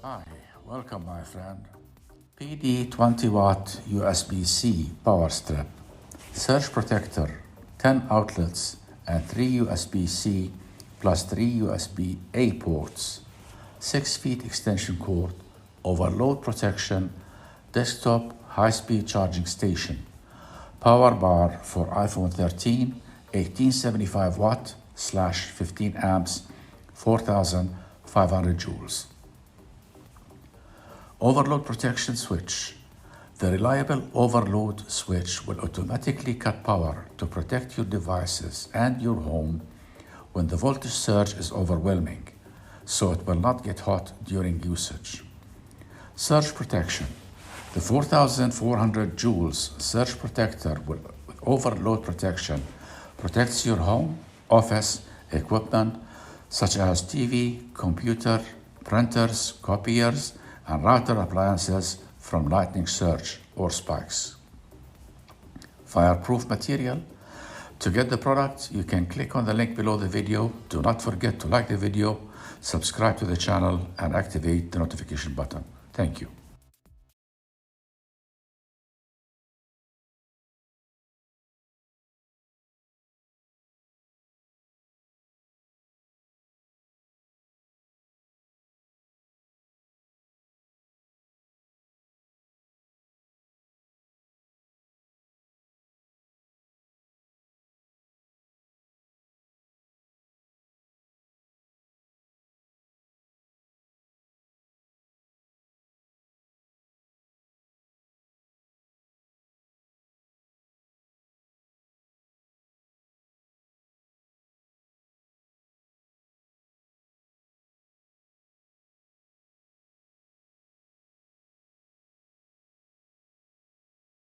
Hi, welcome my friend. PD 20 watt USB-C power strip, surge protector, 10 outlets and 3 USB-C plus 3 USB-A ports, 6 feet extension cord, overload protection, desktop high-speed charging station, power bar for iPhone 13, 1875 watt / 15 amps, 4500 joules. Overload protection switch. The reliable overload switch will automatically cut power to protect your devices and your home when the voltage surge is overwhelming, so it will not get hot during usage. Surge protection. The 4400 joules surge protector with overload protection protects your home, office, equipment such as TV, computer, printers, copiers, and router appliances from lightning surge or spikes. Fireproof material. To get the product, you can click on the link below the video. Do not forget to like the video, subscribe to the channel, and activate the notification button. Thank you.